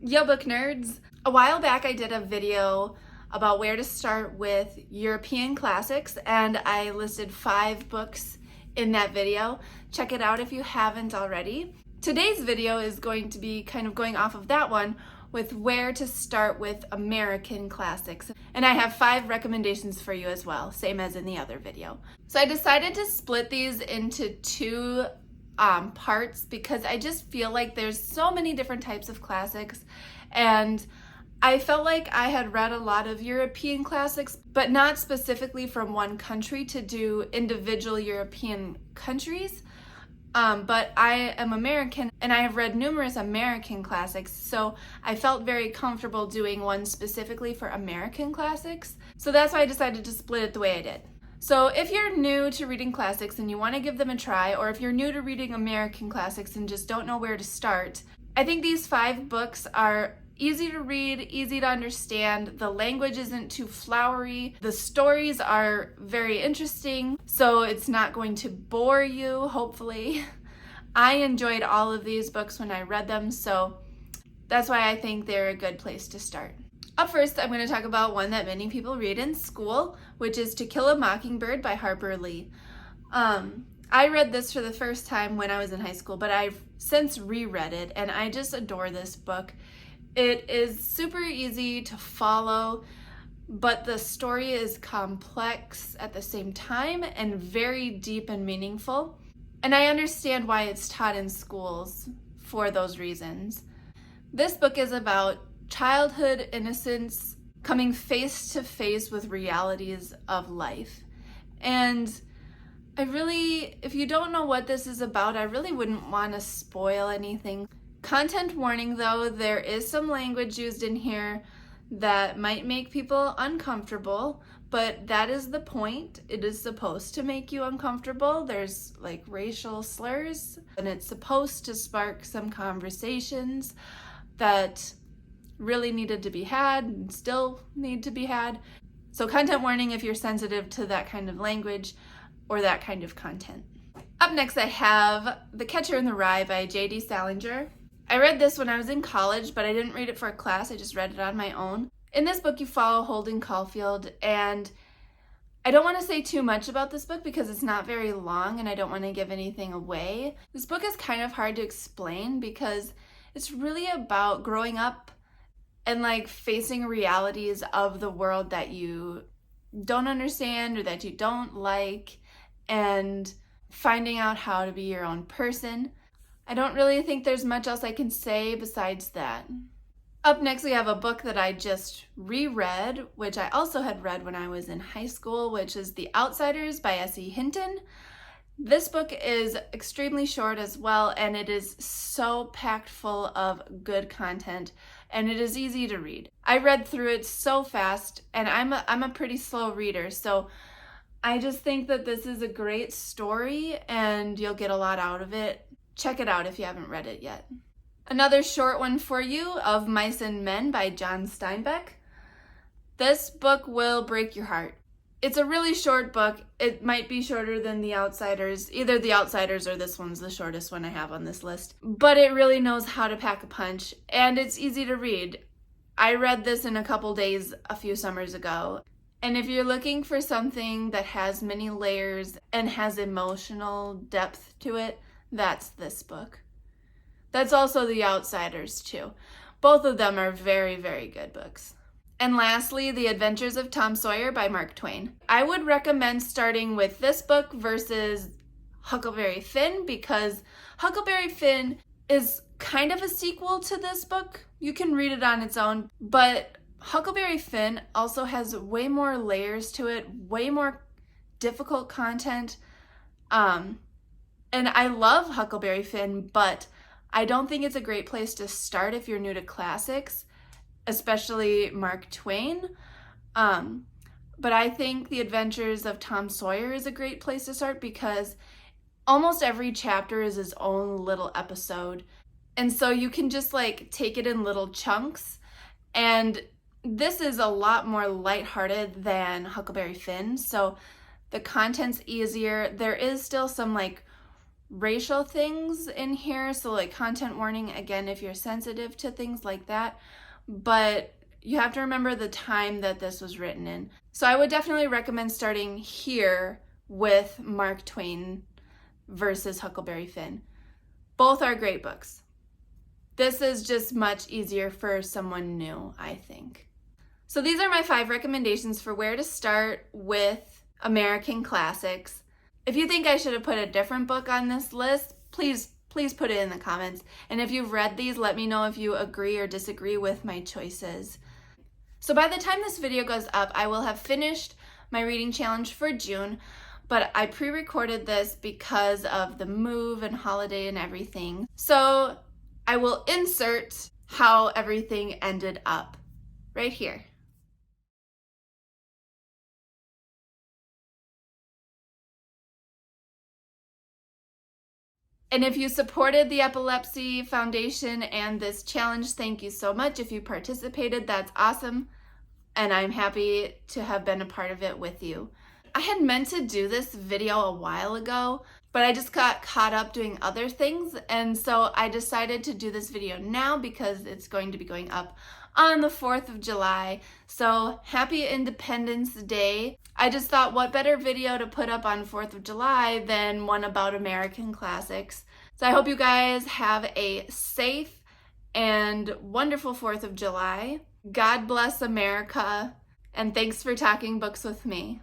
Yo, book nerds! A while back I did a video about where to start with European classics, and I listed 5 books in that video. Check it out if you haven't already. Today's video is going to be kind of going off of that one with where to start with American classics. And I have 5 recommendations for you as well, same as in the other video. So I decided to split these into 2 parts because I just feel like there's so many different types of classics, and I felt like I had read a lot of European classics, but not specifically from one country to do individual European countries. But I am American and I have read numerous American classics, so I felt very comfortable doing one specifically for American classics. So that's why I decided to split it the way I did. So if you're new to reading classics and you want to give them a try, or if you're new to reading American classics and just don't know where to start, I think these 5 books are easy to read, easy to understand. The language isn't too flowery. The stories are very interesting, so it's not going to bore you, hopefully. I enjoyed all of these books when I read them, so that's why I think they're a good place to start. Up first, I'm going to talk about one that many people read in school, which is To Kill a Mockingbird by Harper Lee. I read this for the first time when I was in high school, but I've since reread it, and I just adore this book. It is super easy to follow, but the story is complex at the same time and very deep and meaningful. And I understand why it's taught in schools for those reasons. This book is about childhood innocence coming face to face with realities of life. And if you don't know what this is about, I really wouldn't want to spoil anything. Content warning though, there is some language used in here that might make people uncomfortable, but that is the point. It is supposed to make you uncomfortable. There's like racial slurs, and it's supposed to spark some conversations that really needed to be had and still need to be had. So content warning if you're sensitive to that kind of language or that kind of content. Up next I have The Catcher in the Rye by J.D. Salinger. I read this when I was in college, but I didn't read it for a class, I just read it on my own. In this book you follow Holden Caulfield, and I don't want to say too much about this book because it's not very long and I don't want to give anything away. This book is kind of hard to explain because it's really about growing up and like facing realities of the world that you don't understand or that you don't like, and finding out how to be your own person. I don't really think there's much else I can say besides that. Up next we have a book that I just reread, which I also had read when I was in high school, which is The Outsiders by S.E. Hinton. This book is extremely short as well, and it is so packed full of good content, and it is easy to read. I read through it so fast, and I'm a pretty slow reader, so I just think that this is a great story and you'll get a lot out of it. Check it out if you haven't read it yet. Another short one for you, Of Mice and Men by John Steinbeck. This book will break your heart. It's a really short book. It might be shorter than The Outsiders. Either The Outsiders or this one's the shortest one I have on this list. But it really knows how to pack a punch, and it's easy to read. I read this in a couple days a few summers ago. And if you're looking for something that has many layers and has emotional depth to it, that's this book. That's also The Outsiders too. Both of them are very, very good books. And lastly, The Adventures of Tom Sawyer by Mark Twain. I would recommend starting with this book versus Huckleberry Finn, because Huckleberry Finn is kind of a sequel to this book. You can read it on its own, but Huckleberry Finn also has way more layers to it, way more difficult content. And I love Huckleberry Finn, but I don't think it's a great place to start if you're new to classics, especially Mark Twain. But I think The Adventures of Tom Sawyer is a great place to start because almost every chapter is its own little episode. And so you can just like take it in little chunks. And this is a lot more lighthearted than Huckleberry Finn, so the content's easier. There is still some like racial things in here, so like content warning again if you're sensitive to things like that, but you have to remember the time that this was written in. So I would definitely recommend starting here with Mark Twain versus Huckleberry Finn. Both are great books. This is just much easier for someone new, I think. So these are my 5 recommendations for where to start with American classics. If you think I should have put a different book on this list, please put it in the comments. And if you've read these, let me know if you agree or disagree with my choices. So by the time this video goes up, I will have finished my reading challenge for June, but I pre-recorded this because of the move and holiday and everything. So I will insert how everything ended up right here. And if you supported the Epilepsy Foundation and this challenge, thank you so much. If you participated, that's awesome. And I'm happy to have been a part of it with you. I had meant to do this video a while ago, but I just got caught up doing other things. And so I decided to do this video now because it's going to be going up on the 4th of July. So happy Independence Day. I just thought what better video to put up on 4th of July than one about American classics. So I hope you guys have a safe and wonderful 4th of July. God bless America, and thanks for talking books with me.